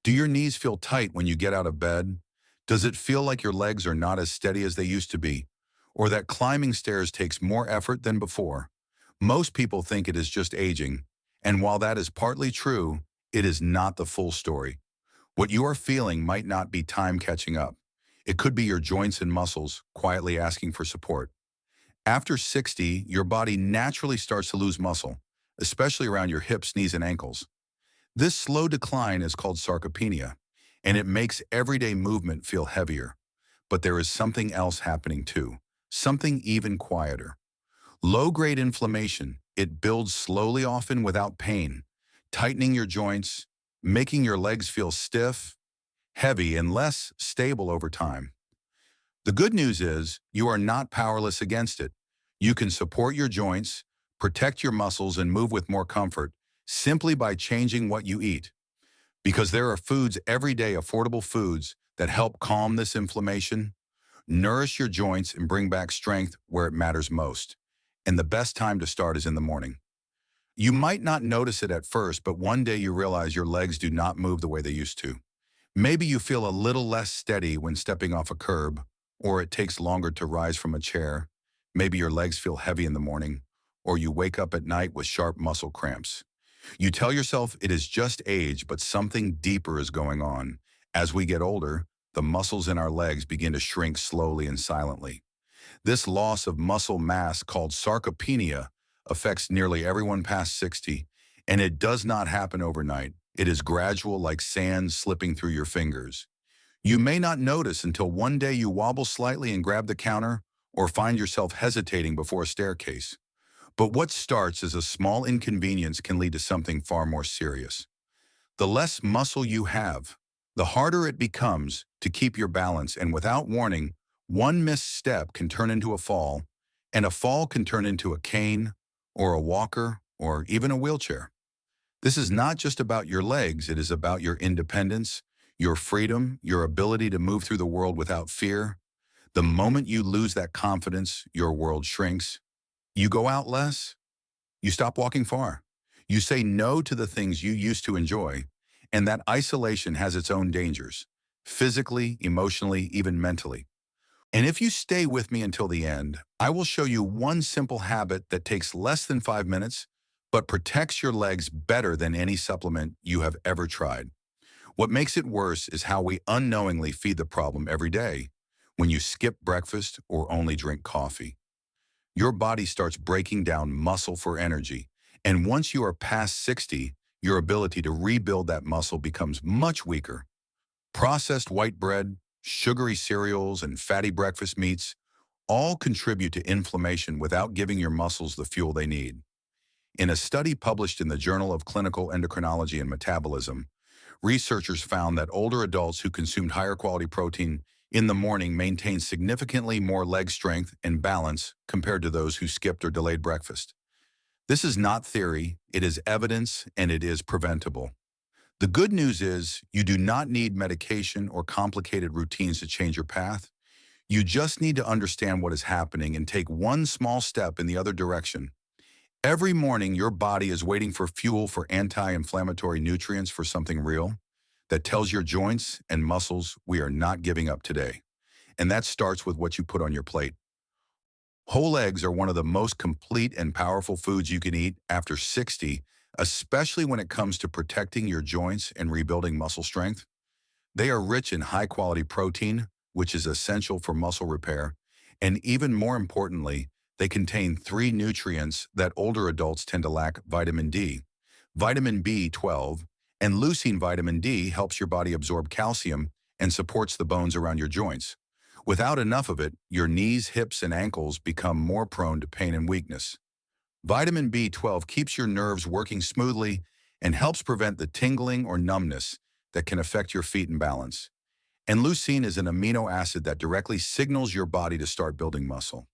Do your knees feel tight when you get out of bed? Does it feel like your legs are not as steady as they used to be? Or that climbing stairs takes more effort than before? Most people think it is just aging, and while that is partly true, it is not the full story. What you are feeling might not be time catching up. It could be your joints and muscles quietly asking for support. After 60, your body naturally starts to lose muscle, especially around your hips, knees, and ankles. This slow decline is called sarcopenia, and it makes everyday movement feel heavier. But there is something else happening too, something even quieter. Low-grade inflammation, it builds slowly, often without pain, tightening your joints, making your legs feel stiff, heavy, and less stable over time. The good news is you are not powerless against it. You can support your joints, protect your muscles, and move with more comfort simply by changing what you eat. Because there are foods, everyday affordable foods, that help calm this inflammation, nourish your joints, and bring back strength where it matters most. And the best time to start is in the morning. You might not notice it at first, but one day you realize your legs do not move the way they used to. Maybe you feel a little less steady when stepping off a curb, or it takes longer to rise from a chair. Maybe your legs feel heavy in the morning, or you wake up at night with sharp muscle cramps. You tell yourself it is just age, but something deeper is going on. As we get older, the muscles in our legs begin to shrink slowly and silently. This loss of muscle mass, called sarcopenia, affects nearly everyone past 60, and it does not happen overnight. It is gradual, like sand slipping through your fingers. You may not notice until one day you wobble slightly and grab the counter, or find yourself hesitating before a staircase. But what starts as a small inconvenience can lead to something far more serious. The less muscle you have, the harder it becomes to keep your balance, and without warning, one misstep can turn into a fall, and a fall can turn into a cane, or a walker, or even a wheelchair. This is not just about your legs, it is about your independence, your freedom, your ability to move through the world without fear. The moment you lose that confidence, your world shrinks. You go out less, you stop walking far. You say no to the things you used to enjoy, and that isolation has its own dangers, physically, emotionally, even mentally. And if you stay with me until the end, I will show you one simple habit that takes less than 5 minutes, but protects your legs better than any supplement you have ever tried. What makes it worse is how we unknowingly feed the problem every day. When you skip breakfast or only drink coffee, your body starts breaking down muscle for energy. And once you are past 60, your ability to rebuild that muscle becomes much weaker. Processed white bread, sugary cereals, and fatty breakfast meats all contribute to inflammation without giving your muscles the fuel they need. In a study published in the Journal of Clinical Endocrinology and Metabolism, researchers found that older adults who consumed higher quality protein in the morning maintained significantly more leg strength and balance compared to those who skipped or delayed breakfast. This is not theory, it is evidence, and it is preventable. The good news is you do not need medication or complicated routines to change your path. You just need to understand what is happening and take one small step in the other direction. Every morning, your body is waiting for fuel, for anti-inflammatory nutrients, for something real that tells your joints and muscles we are not giving up today. And that starts with what you put on your plate. Whole eggs are one of the most complete and powerful foods you can eat after 60, especially when it comes to protecting your joints and rebuilding muscle strength. They are rich in high-quality protein, which is essential for muscle repair, and even more importantly, they contain three nutrients that older adults tend to lack: vitamin D, vitamin B12, and leucine. Vitamin D helps your body absorb calcium and supports the bones around your joints. Without enough of it, your knees, hips, and ankles become more prone to pain and weakness. Vitamin B12 keeps your nerves working smoothly and helps prevent the tingling or numbness that can affect your feet and balance. And leucine is an amino acid that directly signals your body to start building muscle.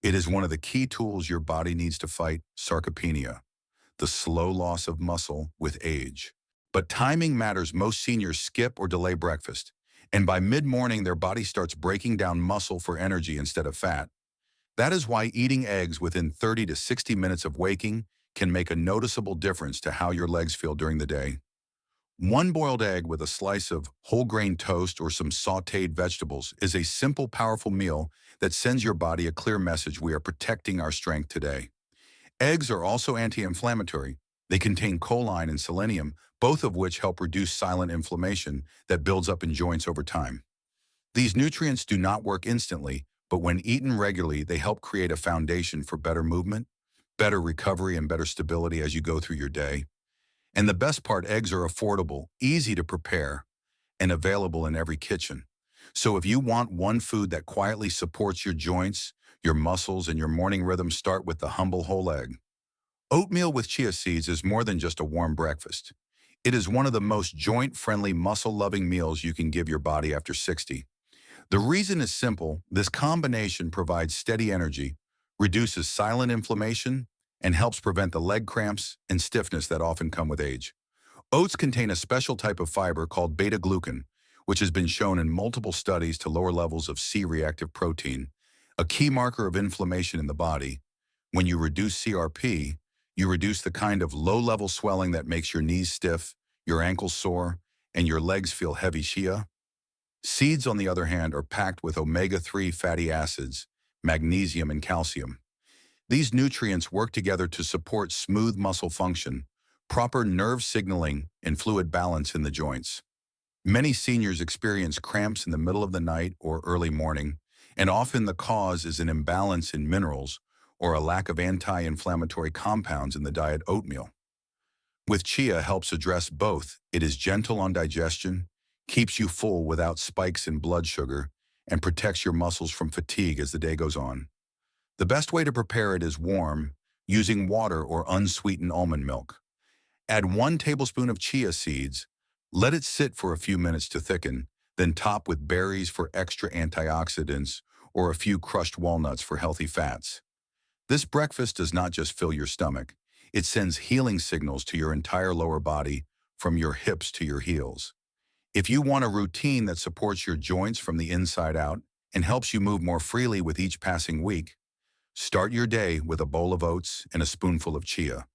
It is one of the key tools your body needs to fight sarcopenia, the slow loss of muscle with age. But timing matters. Most seniors skip or delay breakfast, and by mid-morning their body starts breaking down muscle for energy instead of fat. That is why eating eggs within 30 to 60 minutes of waking can make a noticeable difference to how your legs feel during the day. One boiled egg with a slice of whole grain toast or some sautéed vegetables is a simple, powerful meal that sends your body a clear message: we are protecting our strength today. Eggs are also anti-inflammatory. They contain choline and selenium, both of which help reduce silent inflammation that builds up in joints over time. These nutrients do not work instantly, but when eaten regularly, they help create a foundation for better movement, better recovery, and better stability as you go through your day. And the best part, eggs are affordable, easy to prepare, and available in every kitchen. So if you want one food that quietly supports your joints, your muscles, and your morning rhythm, start with the humble whole egg. Oatmeal with chia seeds is more than just a warm breakfast. It is one of the most joint-friendly, muscle-loving meals you can give your body after 60. The reason is simple: this combination provides steady energy, reduces silent inflammation, and helps prevent the leg cramps and stiffness that often come with age. Oats contain a special type of fiber called beta-glucan, which has been shown in multiple studies to lower levels of C-reactive protein, a key marker of inflammation in the body. When you reduce CRP, you reduce the kind of low-level swelling that makes your knees stiff, your ankles sore, and your legs feel heavy. Chia seeds, on the other hand, are packed with omega-3 fatty acids, magnesium, and calcium. These nutrients work together to support smooth muscle function, proper nerve signaling, and fluid balance in the joints. Many seniors experience cramps in the middle of the night or early morning, and often the cause is an imbalance in minerals or a lack of anti-inflammatory compounds in the diet. Oatmeal with chia helps address both. It is gentle on digestion, keeps you full without spikes in blood sugar, and protects your muscles from fatigue as the day goes on. The best way to prepare it is warm, using water or unsweetened almond milk. Add 1 tablespoon of chia seeds, let it sit for a few minutes to thicken, then top with berries for extra antioxidants or a few crushed walnuts for healthy fats. This breakfast does not just fill your stomach, it sends healing signals to your entire lower body, from your hips to your heels. If you want a routine that supports your joints from the inside out and helps you move more freely with each passing week, start your day with a bowl of oats and a spoonful of chia.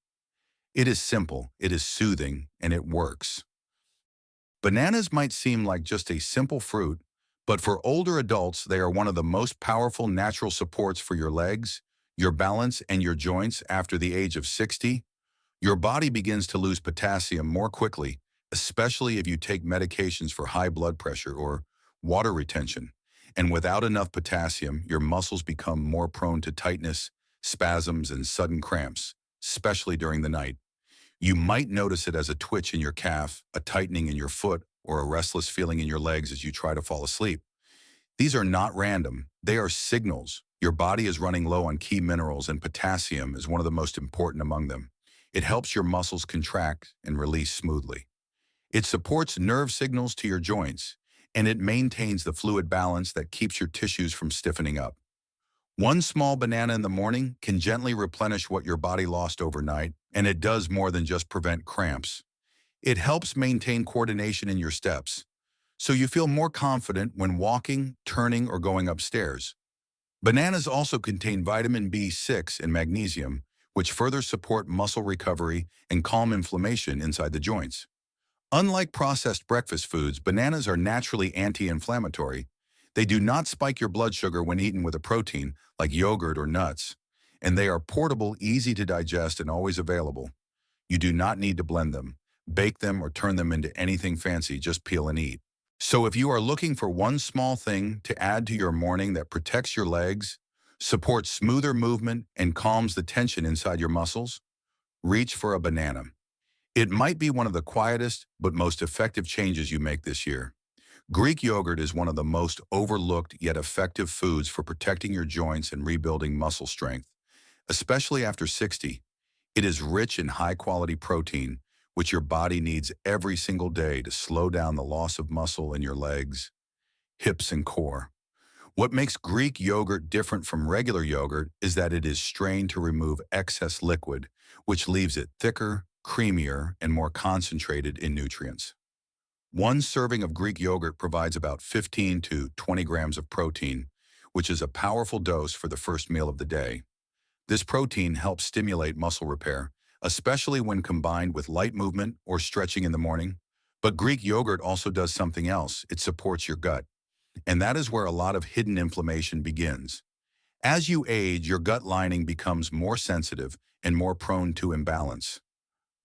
It is simple, it is soothing, and it works. Bananas might seem like just a simple fruit, but for older adults, they are one of the most powerful natural supports for your legs, your balance, and your joints. After the age of 60, your body begins to lose potassium more quickly, especially if you take medications for high blood pressure or water retention. And without enough potassium, your muscles become more prone to tightness, spasms, and sudden cramps, especially during the night. You might notice it as a twitch in your calf, a tightening in your foot, or a restless feeling in your legs as you try to fall asleep. These are not random. They are signals. Your body is running low on key minerals, and potassium is one of the most important among them. It helps your muscles contract and release smoothly. It supports nerve signals to your joints, and it maintains the fluid balance that keeps your tissues from stiffening up. One small banana in the morning can gently replenish what your body lost overnight, and it does more than just prevent cramps. It helps maintain coordination in your steps, so you feel more confident when walking, turning, or going upstairs. Bananas also contain vitamin B6 and magnesium, which further support muscle recovery and calm inflammation inside the joints. Unlike processed breakfast foods, bananas are naturally anti-inflammatory. They do not spike your blood sugar when eaten with a protein, like yogurt or nuts, and they are portable, easy to digest, and always available. You do not need to blend them, bake them, or turn them into anything fancy. Just peel and eat. So if you are looking for one small thing to add to your morning that protects your legs, supports smoother movement, and calms the tension inside your muscles, reach for a banana. It might be one of the quietest but most effective changes you make this year. Greek yogurt is one of the most overlooked yet effective foods for protecting your joints and rebuilding muscle strength, especially after 60. It is rich in high-quality protein, which your body needs every single day to slow down the loss of muscle in your legs, hips, and core. What makes Greek yogurt different from regular yogurt is that it is strained to remove excess liquid, which leaves it thicker, creamier, and more concentrated in nutrients. One serving of Greek yogurt provides about 15 to 20 grams of protein, which is a powerful dose for the first meal of the day. This protein helps stimulate muscle repair, especially when combined with light movement or stretching in the morning. But Greek yogurt also does something else. It supports your gut. And that is where a lot of hidden inflammation begins. As you age, your gut lining becomes more sensitive and more prone to imbalance.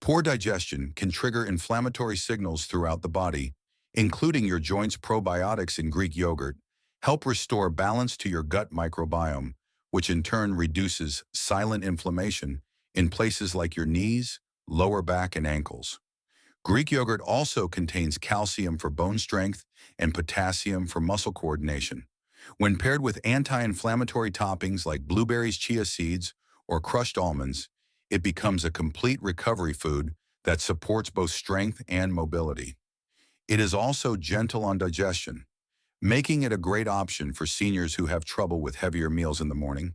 Poor digestion can trigger inflammatory signals throughout the body, including your joints. Probiotics in Greek yogurt help restore balance to your gut microbiome, which in turn reduces silent inflammation in places like your knees, lower back, and ankles. Greek yogurt also contains calcium for bone strength and potassium for muscle coordination. When paired with anti-inflammatory toppings like blueberries, chia seeds, or crushed almonds, it becomes a complete recovery food that supports both strength and mobility. It is also gentle on digestion, making it a great option for seniors who have trouble with heavier meals in the morning.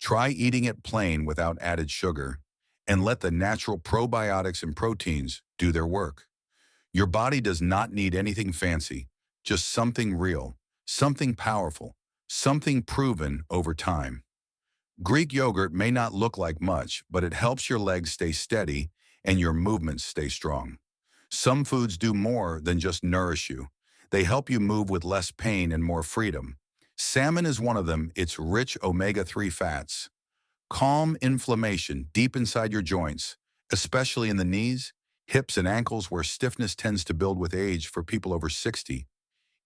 Try eating it plain without added sugar, and let the natural probiotics and proteins do their work. Your body does not need anything fancy, just something real, something powerful, something proven over time. Greek yogurt may not look like much, but it helps your legs stay steady and your movements stay strong. Some foods do more than just nourish you. They help you move with less pain and more freedom. Salmon is one of them. Its rich omega-3 fats calm inflammation deep inside your joints, especially in the knees, hips, and ankles where stiffness tends to build with age for people over 60.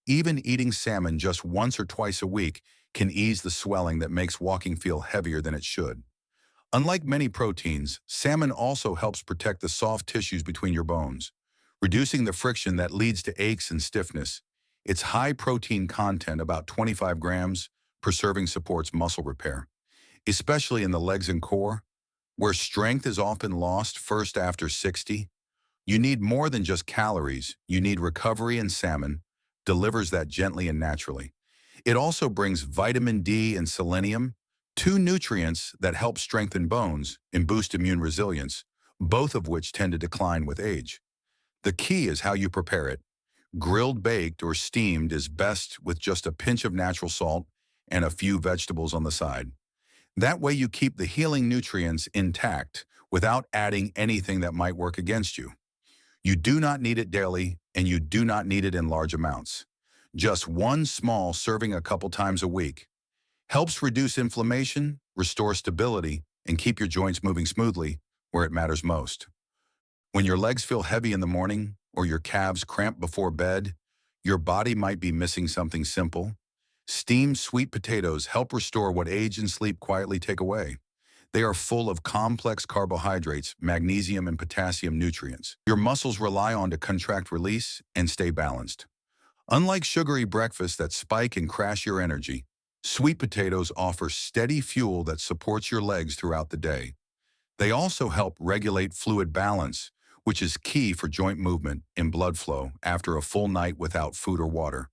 Even eating salmon just once or twice a week can ease the swelling that makes walking feel heavier than it should. Unlike many proteins, salmon also helps protect the soft tissues between your bones, reducing the friction that leads to aches and stiffness. Its high protein content, about 25 grams per serving, supports muscle repair, especially in the legs and core, where strength is often lost first after 60. You need more than just calories. You need recovery, and salmon delivers that gently and naturally. It also brings vitamin D and selenium, two nutrients that help strengthen bones and boost immune resilience, both of which tend to decline with age. The key is how you prepare it. Grilled, baked, or steamed is best with just a pinch of natural salt and a few vegetables on the side. That way you keep the healing nutrients intact without adding anything that might work against you. You do not need it daily, and you do not need it in large amounts. Just one small serving a couple times a week helps reduce inflammation, restore stability, and keep your joints moving smoothly where it matters most. When your legs feel heavy in the morning or your calves cramp before bed, your body might be missing something simple. Steamed sweet potatoes help restore what age and sleep quietly take away. They are full of complex carbohydrates, magnesium, and potassium nutrients your muscles rely on to contract, release, and stay balanced. Unlike sugary breakfasts that spike and crash your energy, sweet potatoes offer steady fuel that supports your legs throughout the day. They also help regulate fluid balance, which is key for joint movement and blood flow after a full night without food or water.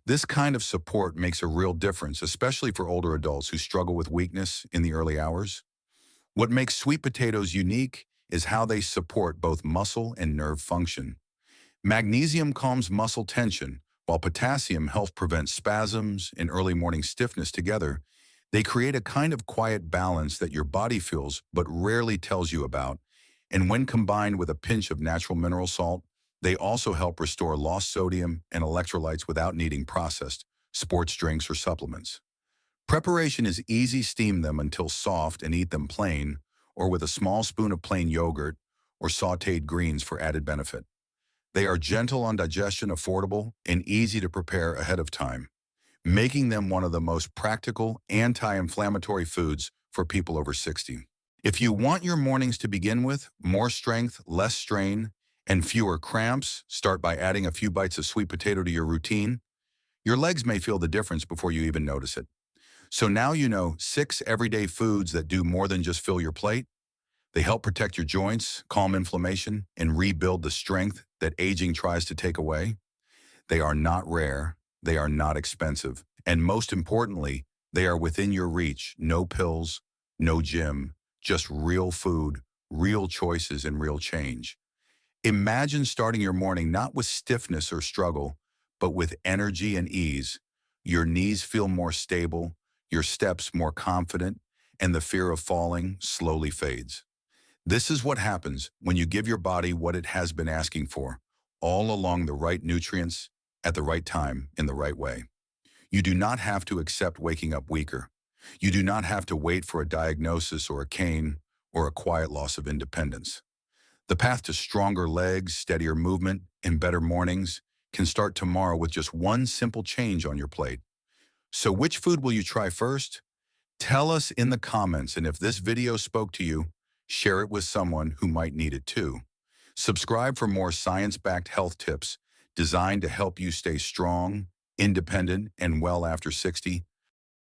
This kind of support makes a real difference, especially for older adults who struggle with weakness in the early hours. What makes sweet potatoes unique is how they support both muscle and nerve function. Magnesium calms muscle tension, while potassium helps prevent spasms and early morning stiffness. Together, they create a kind of quiet balance that your body feels but rarely tells you about. And when combined with a pinch of natural mineral salt, they also help restore lost sodium and electrolytes without needing processed sports drinks or supplements. Preparation is easy. Steam them until soft and eat them plain, or with a small spoon of plain yogurt or sautéed greens for added benefit. They are gentle on digestion, affordable, and easy to prepare ahead of time, making them one of the most practical anti-inflammatory foods for people over 60. If you want your mornings to begin with more strength, less strain, and fewer cramps, start by adding a few bites of sweet potato to your routine. Your legs may feel the difference before you even notice it. So now you know 6 everyday foods that do more than just fill your plate. They help protect your joints, calm inflammation, and rebuild the strength that aging tries to take away. They are not rare, they are not expensive, and most importantly, they are within your reach. No pills, no gym, just real food, real choices, and real change. Imagine starting your morning not with stiffness or struggle, but with energy and ease. Your knees feel more stable, your steps more confident, and the fear of falling slowly fades. This is what happens when you give your body what it has been asking for: all along the right nutrients, at the right time, in the right way. You do not have to accept waking up weaker. You do not have to wait for a diagnosis or a cane or a quiet loss of independence. The path to stronger legs, steadier movement, and better mornings can start tomorrow with just one simple change on your plate. So which food will you try first? Tell us in the comments, and if this video spoke to you, share it with someone who might need it too. Subscribe for more science-backed health tips designed to help you stay strong, independent, and well after 60.